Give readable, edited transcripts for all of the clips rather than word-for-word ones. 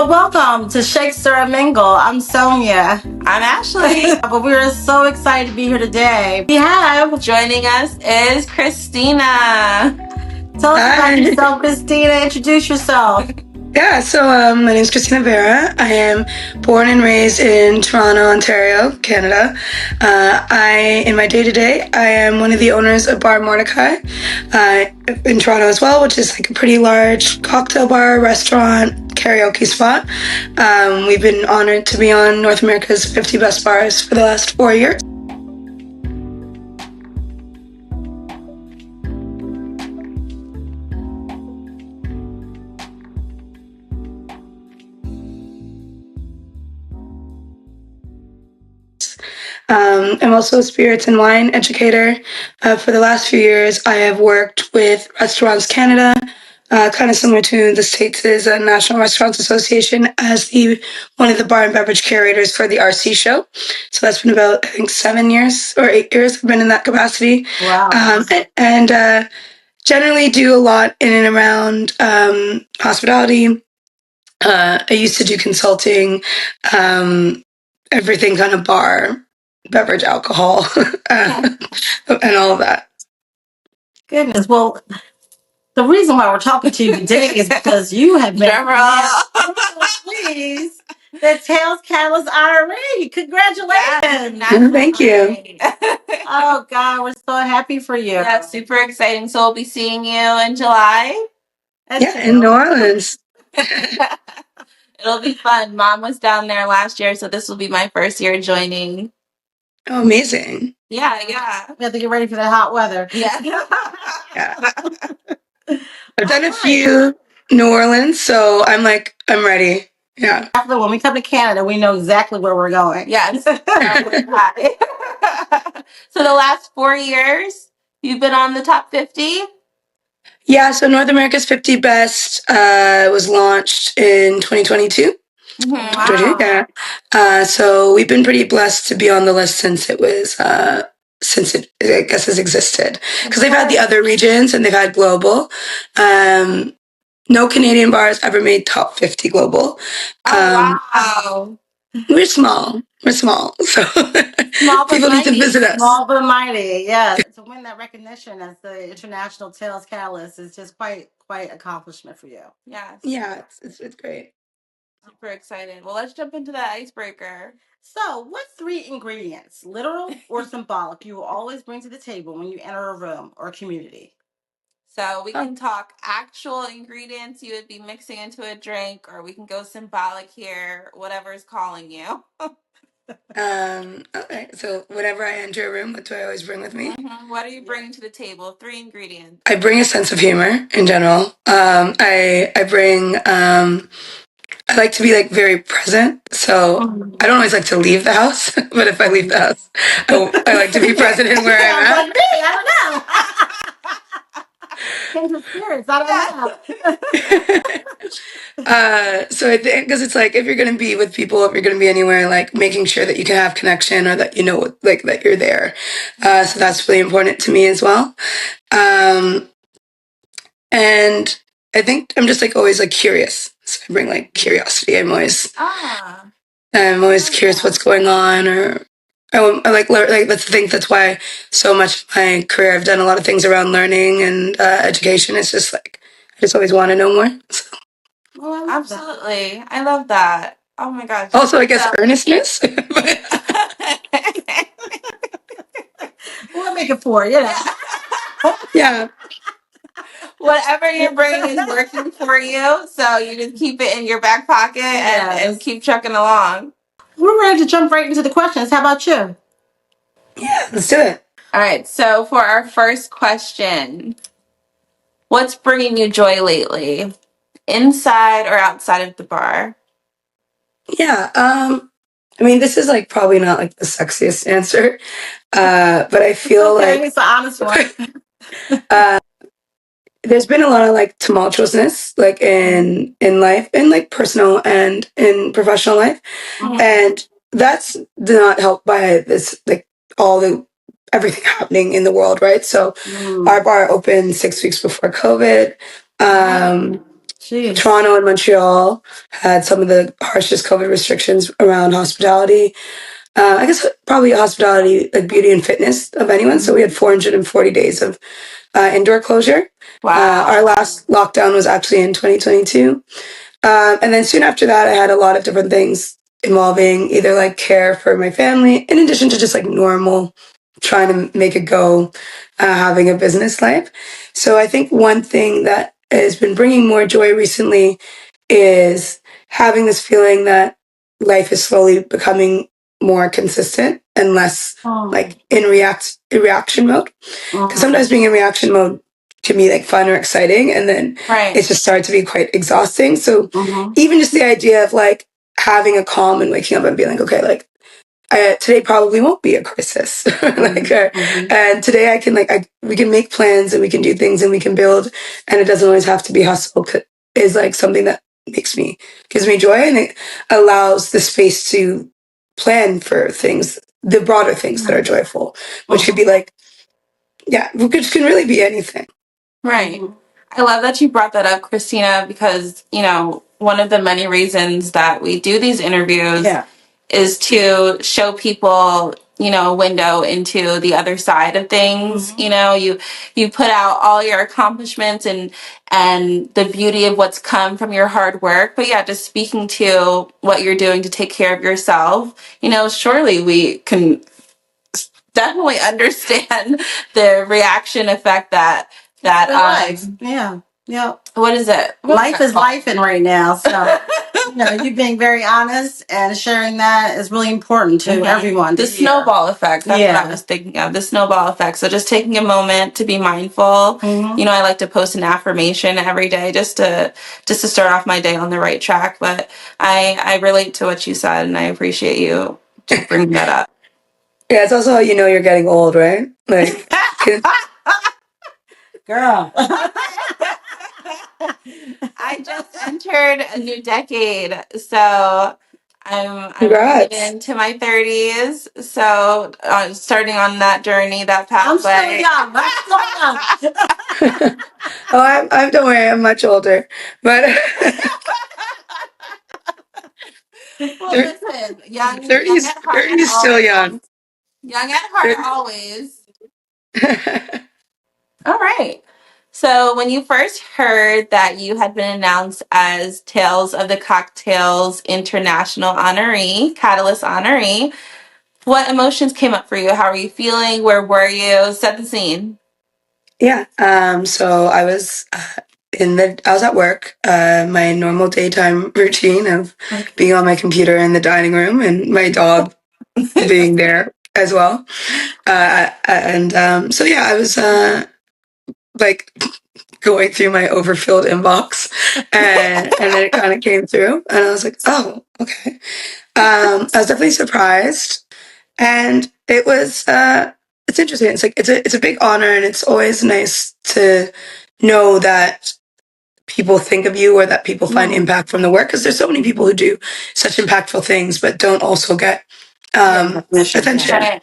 So welcome to Shake Stir and Mingle. I'm Sonia. I'm Ashley. But we are so excited to be here today. We have Joining us is Christina. Tell us about yourself, Christina. Introduce yourself. Yeah, so my name is Christina Veira. I am born and raised in Toronto, Ontario, Canada. In my day-to-day, I am one of the owners of Bar Mordecai in Toronto as well, which is like a pretty large cocktail bar, restaurant, karaoke spot. We've been honored to be on North America's 50 Best Bars for the last 4 years. I'm also a spirits and wine educator. For the last few years, I have worked with Restaurants Canada, kind of similar to the States' National Restaurants Association, as one of the bar and beverage curators for the RC show. So that's been about, I think, 7 years or 8 years I've been in that capacity. Wow. And generally do a lot in and around hospitality. I used to do consulting, everything kind of bar, beverage, alcohol, and all of that. Goodness. Well, the reason why we're talking to you today is because you have been please the Cocktail Catalyst Honoree. Congratulations. Thank you. Oh God, we're so happy for you. Yeah, super exciting. So we'll be seeing you in July. In New Orleans. It'll be fun. Mom was down there last year, so this will be my first year joining. Oh, amazing. Yeah. We have to get ready for the hot weather. Yeah. I've done a few New Orleans, so I'm ready. Yeah. After when we come to Canada, we know exactly where we're going. Yes. So the last 4 years, you've been on the top 50? Yeah, so North America's 50 Best was launched in 2022. Wow. Yeah. So we've been pretty blessed to be on the list since it I guess, has existed. Because they've had the other regions and they've had global. No Canadian bars ever made top 50 global. Wow. We're small. So Small people need to visit us. Small but mighty, yeah. To win that recognition as the International Cocktail Catalyst is just quite accomplishment for you. Yes. Yeah, it's great. Super excited. Well, let's jump into the icebreaker. So, what 3 ingredients, literal or symbolic, you will always bring to the table when you enter a room or community? So we can talk actual ingredients you would be mixing into a drink, or we can go symbolic here, whatever is calling you. Okay, so whenever I enter a room, what do I always bring with me? What are you bringing to the table? 3 ingredients. I bring a sense of humor in general. I bring. I like to be very present, so I don't always like to leave the house. But if I leave the house, I like to be present in where I'm at. I don't know. Kindred spirits. I don't know. So I think because it's if you're going to be with people, if you're going to be anywhere, making sure that you can have connection or that that you're there. So that's really important to me as well. And I think I'm just always curious. So I bring curiosity. I'm always curious what's going on, or I like that's the thing. That's why so much of my career I've done a lot of things around learning and education. It's just I just always want to know more. So. Well, absolutely, I love that. Oh my gosh. Also, I guess earnestness. We'll make it 4, you know. Yeah. Whatever you're bringing is working for you, so you just keep it in your back pocket and keep trucking along. We're ready to jump right into the questions. How about you? Yeah, let's do it. All right, so for our first question, what's bringing you joy lately, inside or outside of the bar? Yeah, I mean, this is probably not the sexiest answer, but I feel it's the honest one. There's been a lot of tumultuousness in life, in personal and in professional life, and that's not helped by this everything happening in the world, right? So our bar opened 6 weeks before COVID. Jeez. Toronto and Montreal had some of the harshest COVID restrictions around hospitality. I guess probably hospitality, like beauty and fitness of anyone. So we had 440 days of indoor closure. Wow. Our last lockdown was actually in 2022. And then soon after that, I had a lot of different things involving either like care for my family, in addition to just like normal trying to make it go, having a business life. So I think one thing that has been bringing more joy recently is having this feeling that life is slowly becoming more consistent and less like in reaction mode. Because sometimes being in reaction mode can be like fun or exciting, and then Right. it just started to be quite exhausting. So even just the idea of like having a calm and waking up and being like, okay, like today probably won't be a crisis, and today I can we can make plans and we can do things and we can build, and it doesn't always have to be hustle. Is like something that gives me joy, and it allows the space to plan for things, the broader things that are joyful, which could be like, which can really be anything. Right. I love that you brought that up, Christina, because, one of the many reasons that we do these interviews is to show people, a window into the other side of things. You put out all your accomplishments and the beauty of what's come from your hard work. But just speaking to what you're doing to take care of yourself, surely we can definitely understand the reaction effect that what is it? Life is lifing right now. So, you being very honest and sharing that is really important to everyone. The snowball effect. That's what I was thinking of. The snowball effect. So just taking a moment to be mindful. I like to post an affirmation every day just to start off my day on the right track. But I relate to what you said, and I appreciate you just bringing that up. Yeah, it's also how you know you're getting old, right? Like, girl. I just entered a new decade, so I'm congrats. moving into my 30s. So starting on that journey, that pathway. I'm still young. Oh, I'm don't worry, I'm much older, but well, listen, young 30's at heart, 30 is still young. Young at heart, always. All right. So when you first heard that you had been announced as Tales of the Cocktails International Honoree, Catalyst Honoree, what emotions came up for you? How are you feeling? Where were you? Set the scene. Yeah. So I was I was at work, my normal daytime routine of being on my computer in the dining room and my dog being there as well. So yeah, I was like going through my overfilled inbox, and then it kind of came through, and I was like, oh, okay. I was definitely surprised, and it was it's interesting. It's like it's a big honor, and it's always nice to know that people think of you or that people find impact from the work, because there's so many people who do such impactful things but don't also get attention,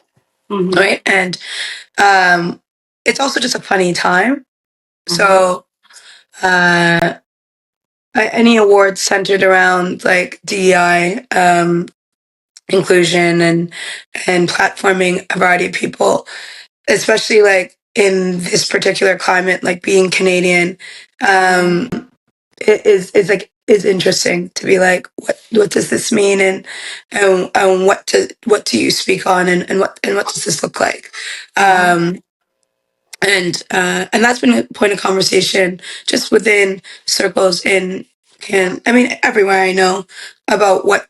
right? And it's also just a funny time. So any awards centered around like DEI, inclusion and platforming a variety of people, especially like in this particular climate, like being Canadian, is interesting to be like, what does this mean, and what do you speak on, and what does this look like? And that's been a point of conversation just within circles everywhere I know about what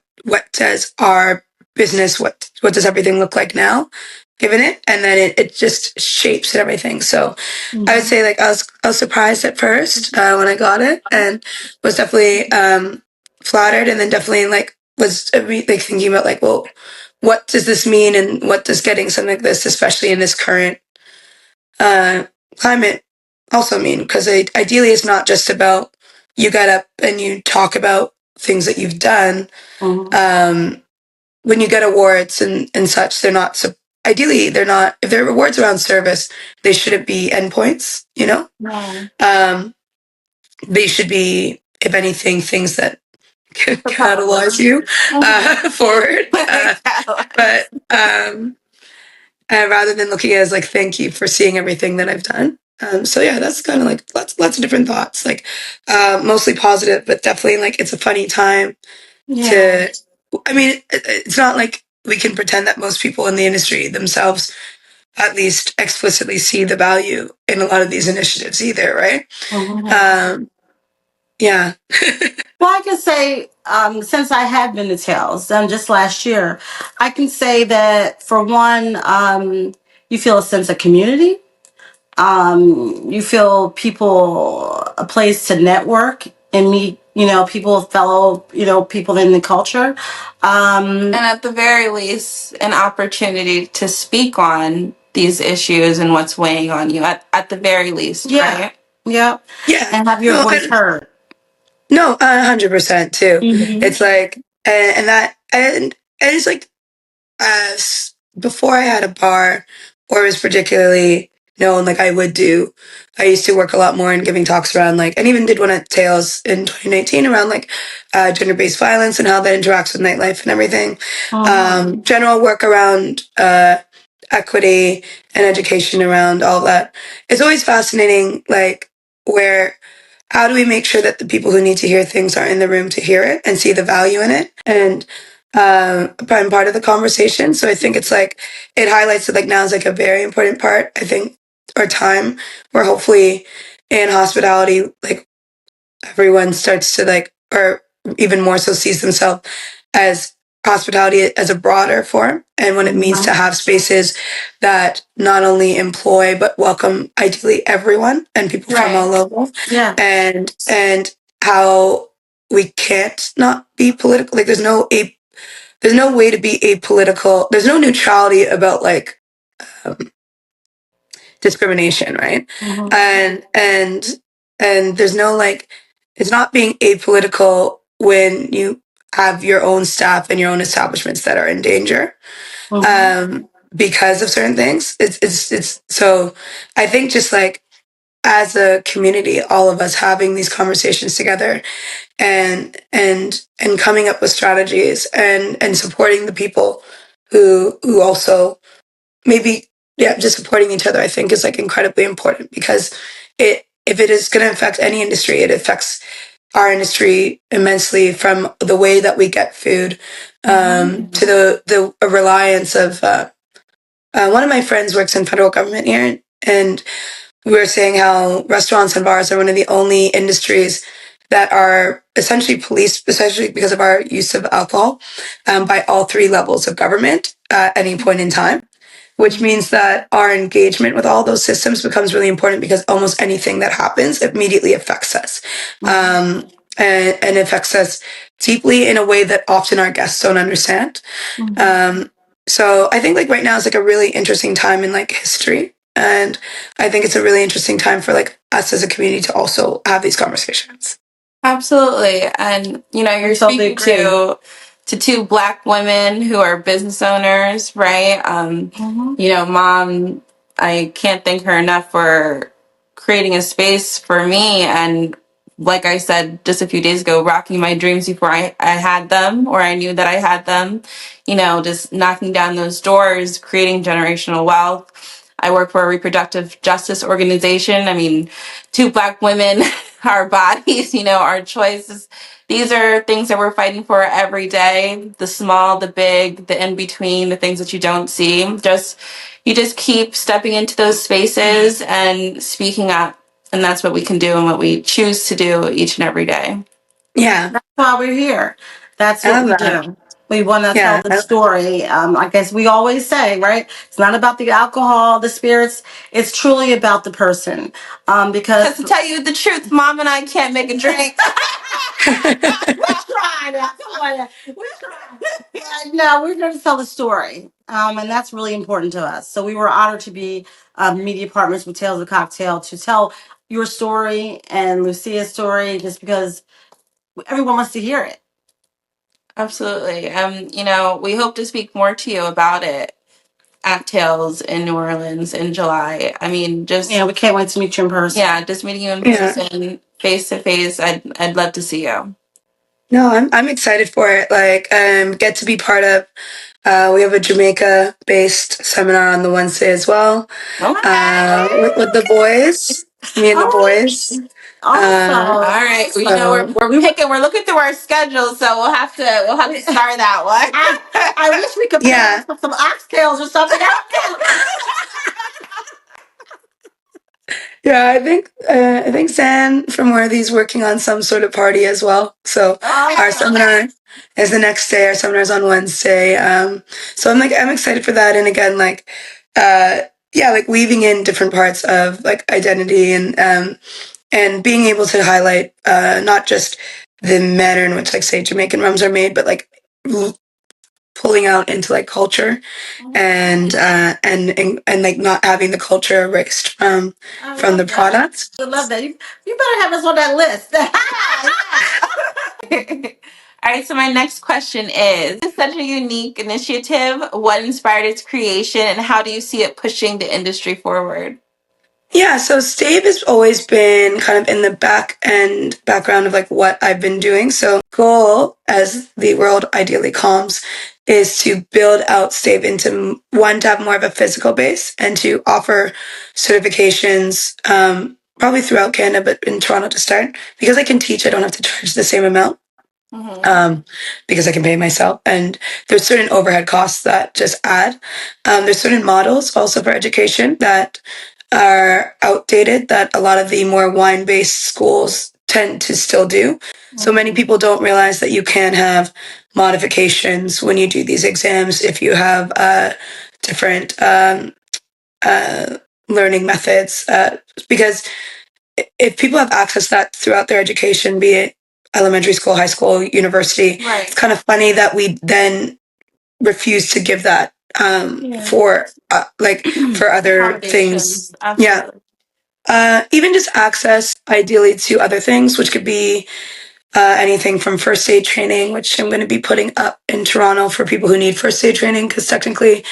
does our business, what does everything look like now, given it, and then it just shapes everything. So I would say like I was surprised at first when I got it, and was definitely flattered, and then definitely like was like thinking about like, well, what does this mean, and what does getting something like this, especially in this current climate, also mean? Because ideally it's not just about you get up and you talk about things that you've done. When you get awards and such, they're not ideally they're not, if they're awards around service, they shouldn't be endpoints, they should be if anything, things that catalyze you forward. But rather than looking at it as like, thank you for seeing everything that I've done. So yeah, that's kind of like lots of different thoughts, like mostly positive, but definitely like it's a funny time to, I mean, it's not like we can pretend that most people in the industry themselves at least explicitly see the value in a lot of these initiatives either, right? Yeah. Well, I can say, since I have been to Tails, just last year, I can say that for one, you feel a sense of community. You feel people, a place to network and meet, people, fellow, people in the culture. And at the very least, an opportunity to speak on these issues and what's weighing on you at the very least, right? Yeah. And have your voice heard. No, 100% too. It's like, and it's like, before I had a bar, or was particularly known, like I used to work a lot more in giving talks around like, and even did one at Tails in 2019 around like gender-based violence and how that interacts with nightlife and everything. General work around equity and education around all that. It's always fascinating, like how do we make sure that the people who need to hear things are in the room to hear it and see the value in it? And I'm part of the conversation. So I think it's like, it highlights that like now is like a very important part, I think, or time where hopefully in hospitality, like everyone starts to like, or even more so sees themselves as hospitality as a broader form, and what it means to have spaces that not only employ but welcome ideally everyone and people from all over. And how we can't not be political. Like there's no way to be apolitical. There's no neutrality about like discrimination, right? And there's no like, it's not being apolitical when you have your own staff and your own establishments that are in danger because of certain things. It's so I think just like as a community, all of us having these conversations together and coming up with strategies and supporting the people who also maybe just supporting each other, I think is like incredibly important, because if it is going to affect any industry, it affects our industry immensely, from the way that we get food to the reliance of one of my friends works in federal government here, and we were saying how restaurants and bars are one of the only industries that are essentially policed, especially because of our use of alcohol, by all three levels of government at any point in time, which means that our engagement with all those systems becomes really important, because almost anything that happens immediately affects us, and affects us deeply in a way that often our guests don't understand. So I think like right now is like a really interesting time in like history. And I think it's a really interesting time for like us as a community to also have these conversations. Absolutely. And you're speaking to two Black women who are business owners, right? Mom, I can't thank her enough for creating a space for me, and like I said just a few days ago, rocking my dreams before I had them, or I knew that I had them, just knocking down those doors, creating generational wealth. I work for a reproductive justice organization. I mean, two Black women, our bodies, our choices. These are things that we're fighting for every day. The small, the big, the in between, the things that you don't see. You just keep stepping into those spaces and speaking up. And that's what we can do and what we choose to do each and every day. Yeah. That's why we're here. That's what we do. We want to tell the story. I guess we always say, right? It's not about the alcohol, the spirits. It's truly about the person. Because to tell you the truth, Mom and I can't make a drink. We're trying. Come on. We're trying. No, we're going to tell the story. And that's really important to us. So we were honored to be media partners with Tales of Cocktail to tell your story and Lucia's story, just because everyone wants to hear it. Absolutely. We hope to speak more to you about it at Tales in New Orleans in July. I mean, we can't wait to meet you in person. Yeah, just meeting you in person face to face, I'd love to see you. No, I'm excited for it. Like, get to be part of. We have a Jamaica-based seminar on the Wednesday as well. With the boys, me and the boys. Awesome. All right, you know we're picking. We're looking through our schedule, so we'll have to start that one. I wish we could pair with some oxtails or something else. Yeah, I think Zan from Worthy's working on some sort of party as well. So our seminar is the next day. Our seminar is on Wednesday. So I'm excited for that. And again, like, like weaving in different parts of like identity and being able to highlight not just the manner in which like say Jamaican rums are made, but like pulling out into like culture and like not having the culture erased from the product. I love that. You better have us on that list. All right, so my next question is, it's such a unique initiative. What inspired its creation and how do you see it pushing the industry forward? Yeah, so Stave has always been kind of in the background of like what I've been doing. So goal, as the world ideally calms, is to build out Stave into one, to have more of a physical base and to offer certifications, probably throughout Canada, but in Toronto to start. Because I can teach, I don't have to charge the same amount. Because I can pay myself. And there's certain overhead costs that just add. There's certain models also for education that are outdated that a lot of the more wine-based schools tend to still do. So many people don't realize that you can have modifications when you do these exams if you have different learning methods. Because if people have access to that throughout their education, be it elementary school, high school, university, it's kind of funny that we then refuse to give that for for other things. Absolutely. Yeah. Even just access, ideally, to other things, which could be anything from first aid training, which I'm going to be putting up in Toronto for people who need first aid training, because technically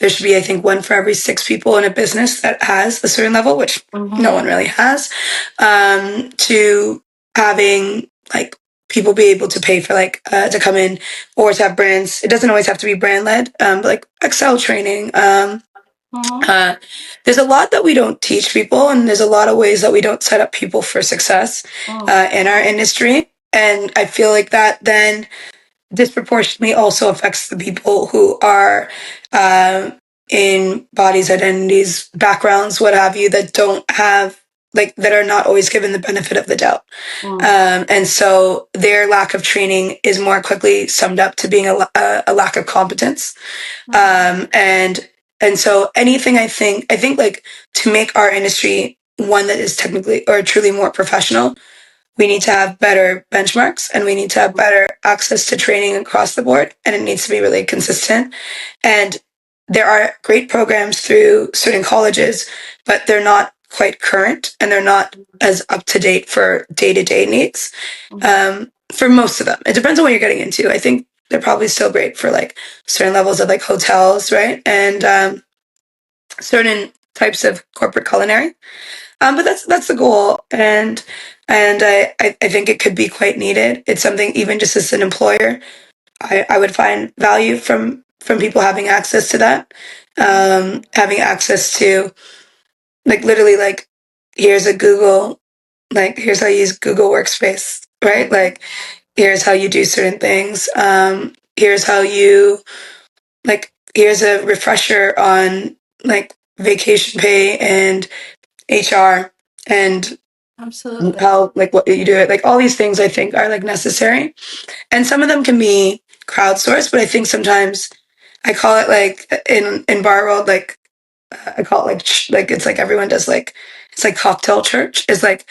there should be, I think, one for every 6 people in a business that has a certain level, which no one really has, to having like people be able to pay for like to come in or to have brands. It doesn't always have to be brand led, but like Excel training. There's a lot that we don't teach people, and there's a lot of ways that we don't set up people for success in our industry. And I feel like that then disproportionately also affects the people who are in bodies, identities, backgrounds, what have you, that don't have that are not always given the benefit of the doubt. And so their lack of training is more quickly summed up to being a lack of competence. And so anything I think like to make our industry one that is technically or truly more professional, we need to have better benchmarks and we need to have better access to training across the board. And it needs to be really consistent. And there are great programs through certain colleges, but they're not quite current and they're not as up to date for day-to-day needs. For most of them, it depends on what you're getting into. I think they're probably still great for like certain levels of like hotels, right? And certain types of corporate culinary. But that's the goal, and I think it could be quite needed. It's something even just as an employer, I would find value from people having access to that, having access to like literally like here's a Google, like here's how you use Google Workspace, right? Like here's how you do certain things. Here's how you like here's a refresher on like vacation pay and HR and Absolutely how like what you do it, like all these things I think are like necessary, and some of them can be crowdsourced, but I think sometimes I call it like in bar world like I call it like it's like everyone does like it's like cocktail church. It's like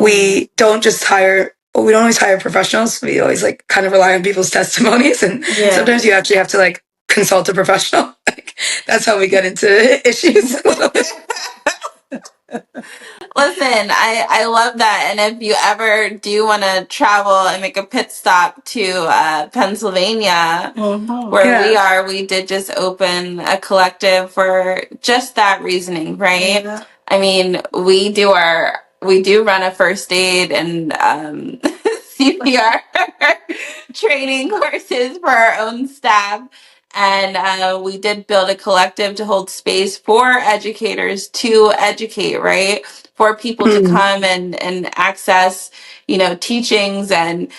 we don't just hire. We don't always hire professionals. We always like kind of rely on people's testimonies, and sometimes you actually have to like consult a professional. Like that's how we get into issues a little bit. Listen, I love that. And if you ever do want to travel and make a pit stop to Pennsylvania, where we are, we did just open a collective for just that reasoning, right? I mean, we we do run a first aid and CPR training courses for our own staff. And we did build a collective to hold space for educators to educate, right? For people to come and access, teachings and,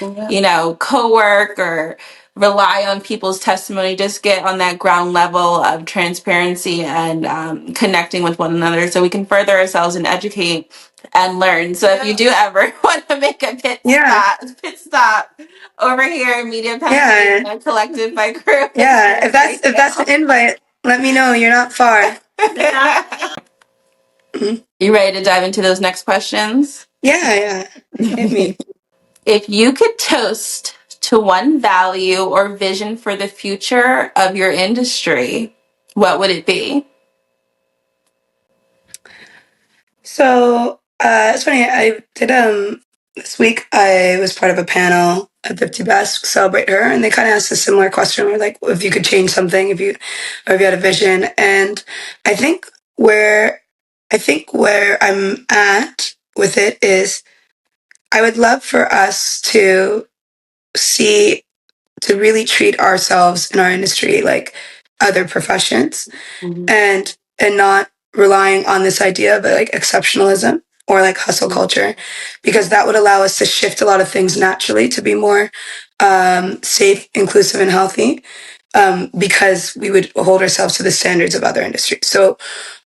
co-work or rely on people's testimony, just get on that ground level of transparency and connecting with one another so we can further ourselves and educate and learn. So if you do ever want to make a pit stop over here in Media Pennsylvania, Collective by Crew. Yeah, if that's an invite, let me know. You're not far. You ready to dive into those next questions? Yeah. Hit me. If you could toast to one value or vision for the future of your industry, what would it be? So it's funny. I did this week. I was part of a panel at 50 Best Celebrate Her, and they kind of asked a similar question. Where like, if you could change something, if you had a vision, and I think where I'm at with it is, I would love for us to really treat ourselves in our industry like other professions, and not relying on this idea of like exceptionalism or like hustle culture, because that would allow us to shift a lot of things naturally to be more safe, inclusive, and healthy, because we would hold ourselves to the standards of other industries. So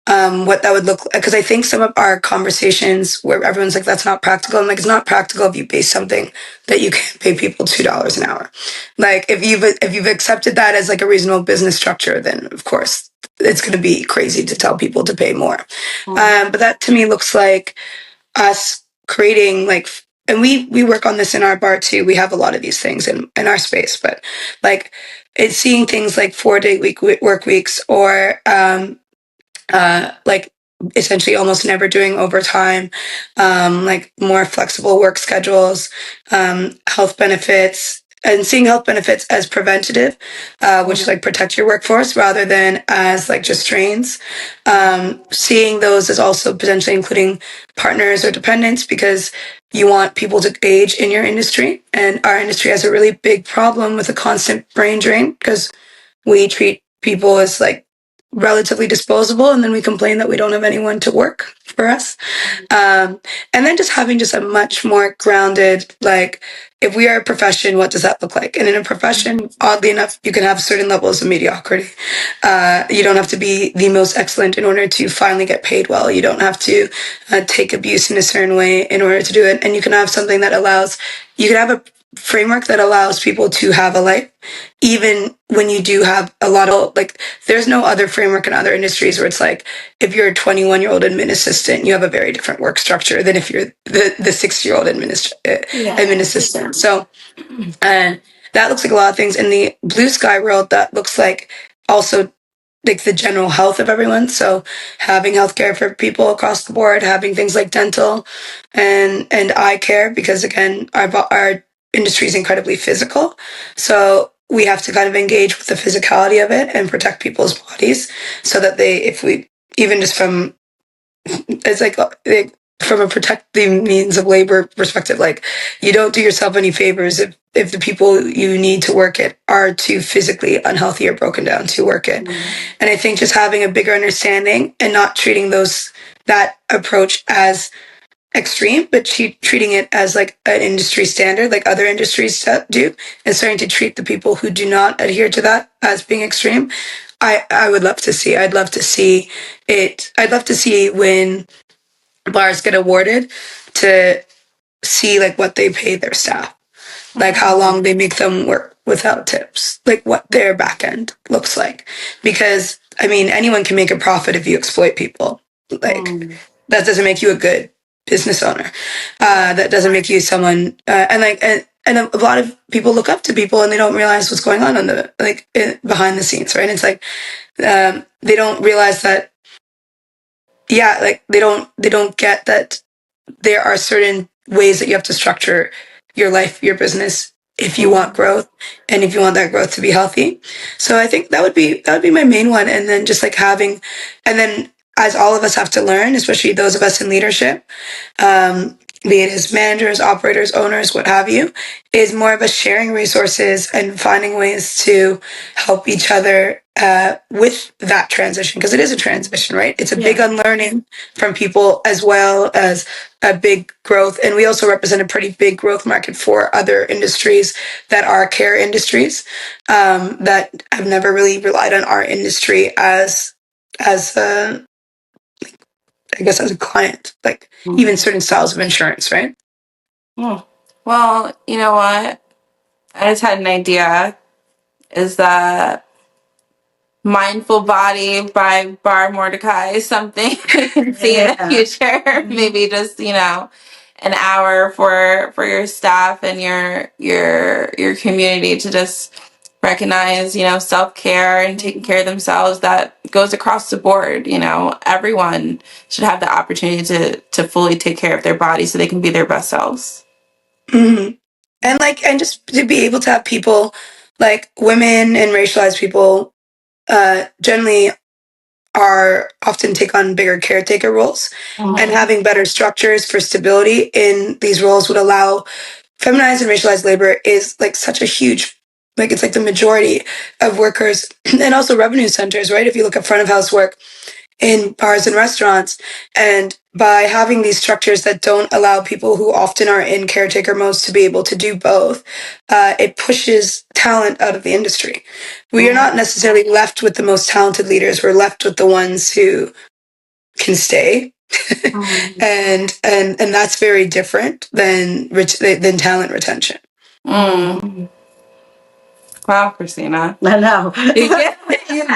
what that would look like, because I think some of our conversations where everyone's like, that's not practical. I'm like, it's not practical if you base something that you can't pay people $2 an hour. Like if you've accepted that as like a reasonable business structure, then of course it's going to be crazy to tell people to pay more. But that to me looks like us creating like, and we work on this in our bar too. We have a lot of these things in our space, but like it's seeing things like 4-day work weeks, or like essentially almost never doing overtime, like more flexible work schedules, health benefits, and seeing health benefits as preventative, which like protect your workforce rather than as like just drains. Seeing those as also potentially including partners or dependents, because you want people to age in your industry, and our industry has a really big problem with a constant brain drain because we treat people as like relatively disposable, and then we complain that we don't have anyone to work for us. And then just having just a much more grounded, like, if we are a profession, what does that look like? And in a profession, oddly enough, you can have certain levels of mediocrity. You don't have to be the most excellent in order to finally get paid well. You don't have to take abuse in a certain way in order to do it. And you can have something that allows, you can have a framework that allows people to have a life, even when you do have a lot of, like, there's no other framework in other industries where it's like, if you're a 21-year-old admin assistant, you have a very different work structure than if you're the 60-year-old admin assistant. So, and that looks like a lot of things. In the blue sky world, that looks like also like the general health of everyone. So having healthcare for people across the board, having things like dental and eye care, because again, our industry is incredibly physical. So we have to kind of engage with the physicality of it and protect people's bodies so that even just from, it's like from a protecting means of labor perspective, like you don't do yourself any favors if the people you need to work it are too physically unhealthy or broken down to work it. And I think just having a bigger understanding and not treating that approach as extreme, but treating it as like an industry standard, like other industries do, and starting to treat the people who do not adhere to that as being extreme. I would love to see. I'd love to see it. I'd love to see when bars get awarded, to see like what they pay their staff, like how long they make them work without tips, like what their back end looks like. Because I mean, anyone can make a profit if you exploit people. Like that doesn't make you a good business owner. That doesn't make you someone. And a lot of people look up to people and they don't realize what's going on behind the scenes, right? And it's like they don't realize that. Yeah, like they don't get that there are certain ways that you have to structure your life, your business, if you want growth and if you want that growth to be healthy. So I think that would be my main one. And then just like and then as all of us have to learn, especially those of us in leadership, be it as managers, operators, owners, what have you, is more of a sharing resources and finding ways to help each other with that transition, because it is a transition, right? It's a big unlearning from people as well as a big growth. And we also represent a pretty big growth market for other industries that are care industries that have never really relied on our industry as a, I guess, as a client, like even certain styles of insurance, right? Well, you know what? I just had an idea. Is that Mindful Body by Bar Mordecai is something we can see in the future? Maybe just, an hour for your staff and your community to just recognize, self-care and taking care of themselves. That goes across the board. Everyone should have the opportunity to fully take care of their body so they can be their best selves. Mm-hmm. And just to be able to have people like women and racialized people generally are often take on bigger caretaker roles, and having better structures for stability in these roles would allow feminized and racialized labor is like such a huge, like it's like the majority of workers and also revenue centers, right? If you look at front of house work in bars and restaurants, and by having these structures that don't allow people who often are in caretaker modes to be able to do both, it pushes talent out of the industry. We are not necessarily left with the most talented leaders. We're left with the ones who can stay. and that's very different than talent retention. Wow, Christina. I know. You've given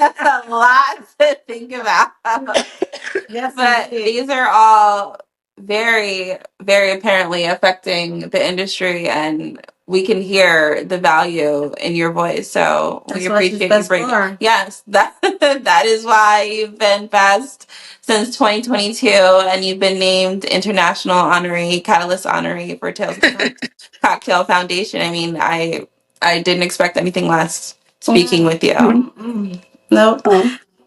us a lot to think about. Yes, but indeed. These are all very, very apparently affecting the industry, and we can hear the value in your voice. So we appreciate you bringing. Yes, that is why you've been best since 2022, and you've been named International Honoree, Catalyst Honoree for Tales of the Cocktail Foundation. I mean, I didn't expect anything less speaking with you. Nope.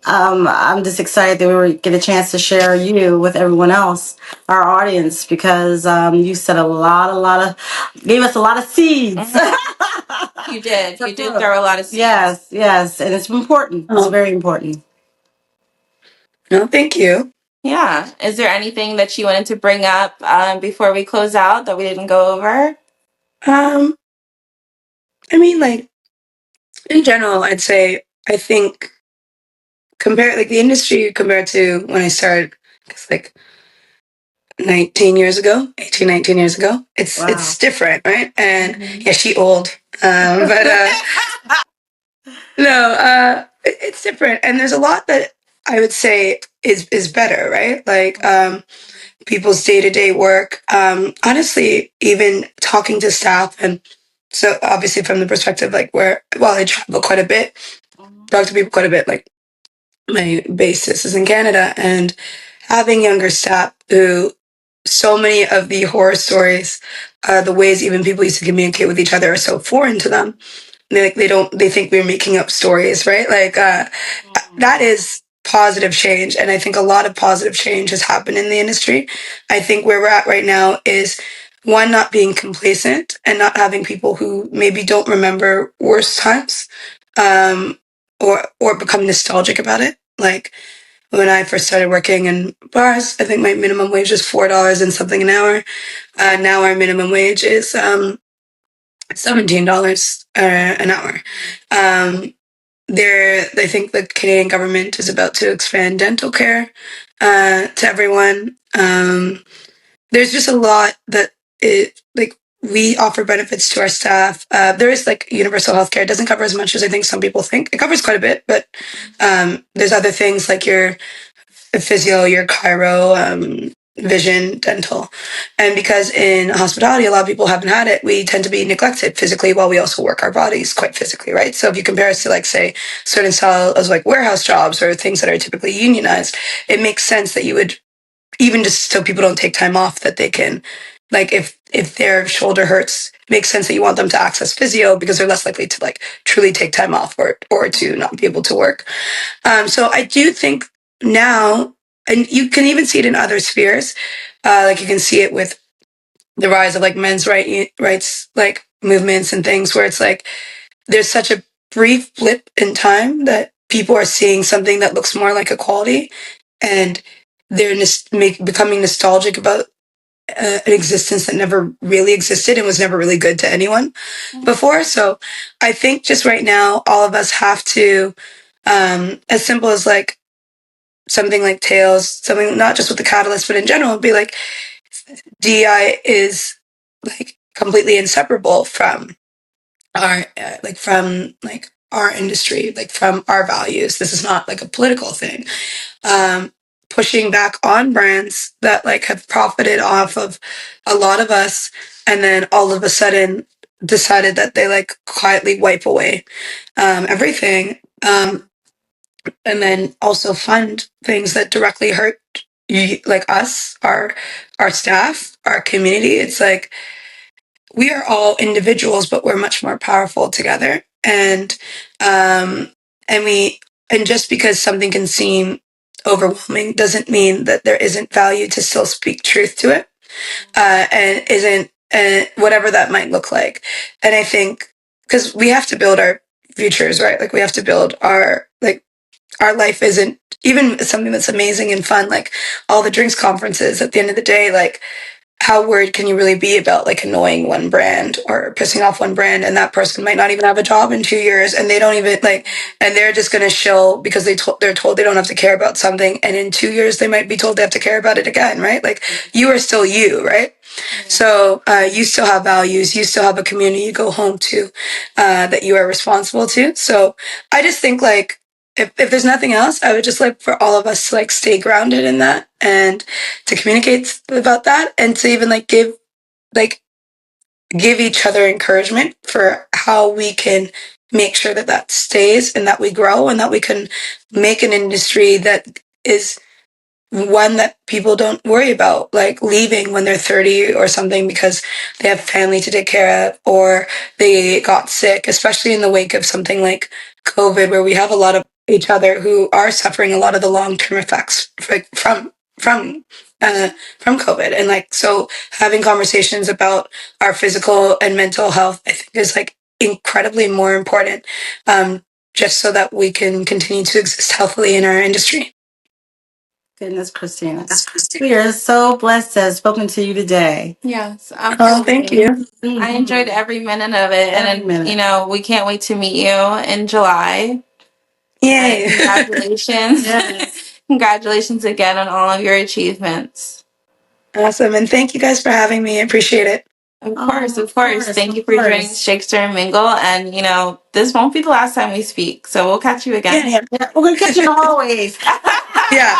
I'm just excited that we were get a chance to share you with everyone else, our audience, because you said gave us a lot of seeds. You did. You did throw a lot of seeds. Yes, and it's important. It's very important. No, thank you. Yeah. Is there anything that you wanted to bring up before we close out that we didn't go over? I mean, like, in general, I'd say, I think, the industry compared to when I started, it's like 19 years ago, 18, 19 years ago, it's different, right? And yeah, she old. But no, it's different. And there's a lot that I would say is better, right? Like, people's day-to-day work. Honestly, even talking to staff, and so obviously from the perspective like I travel quite a bit, talk to people quite a bit, like my basis is in Canada, and having younger staff who so many of the horror stories, the ways even people used to communicate with each other are so foreign to them. They think we're making up stories, right? Like, that is positive change. And I think a lot of positive change has happened in the industry. I think where we're at right now is one, not being complacent and not having people who maybe don't remember worse times, or become nostalgic about it. Like when I first started working in bars, I think my minimum wage was $4 and something an hour. Now our minimum wage is $17 an hour. I think the Canadian government is about to expand dental care to everyone. There's just a lot that we offer benefits to our staff. There is like universal healthcare. It doesn't cover as much as I think some people think. It covers quite a bit, but there's other things like your physio, your chiro, vision, dental. And because in hospitality, a lot of people haven't had it, we tend to be neglected physically while we also work our bodies quite physically, right? So if you compare us to like, say, certain styles like warehouse jobs or things that are typically unionized, it makes sense that you would, even just so people don't take time off, that they can, like if their shoulder hurts, it makes sense that you want them to access physio because they're less likely to like truly take time off or to not be able to work. So I do think now, and you can even see it in other spheres, like you can see it with the rise of like men's rights, like movements and things, where it's like there's such a brief blip in time that people are seeing something that looks more like equality, and they're becoming nostalgic about an existence that never really existed and was never really good to anyone before. So I think just right now, all of us have to, as simple as like something like Tails, something not just with the Catalyst, but in general, be like, DI is like completely inseparable from our from our industry, like from our values. This is not like a political thing. Pushing back on brands that like have profited off of a lot of us, and then all of a sudden decided that they like quietly wipe away everything, and then also fund things that directly hurt you, like us, our staff, our community. It's like we are all individuals, but we're much more powerful together. Um, and just because something can seem overwhelming doesn't mean that there isn't value to still speak truth to it, and isn't whatever that might look like. And I think because we have to build our futures, right? Like we have to build our life isn't even something that's amazing and fun, like all the drinks conferences. At the end of the day, like how worried can you really be about like annoying one brand or pissing off one brand, and that person might not even have a job in 2 years, and they don't even like, and they're just going to shill because they're told they don't have to care about something, and in 2 years they might be told they have to care about it again, right? Like you are still you, right? So you still have values, you still have a community you go home to, that you are responsible to. So I just think like if there's nothing else, I would just like for all of us to like stay grounded in that, and to communicate about that, and to even like give each other encouragement for how we can make sure that that stays, and that we grow, and that we can make an industry that is one that people don't worry about like leaving when they're 30 or something because they have family to take care of, or they got sick, especially in the wake of something like COVID, where we have a lot of each other who are suffering a lot of the long-term effects from COVID. And like, so having conversations about our physical and mental health, I think is like incredibly more important, just so that we can continue to exist healthily in our industry. Goodness, Christina. We are so blessed to have spoken to you today. Yes. Oh, thank you. I enjoyed every minute of it. Every minute. You know, we can't wait to meet you in July. Yay. Congratulations. Yes. Congratulations again on all of your achievements. Awesome. And thank you guys for having me. I appreciate it. Of course. Thank you for joining Shake, Stir and Mingle. And, you know, this won't be the last time we speak. So we'll catch you again. Yeah. We're going to catch you in the hallways. Yeah.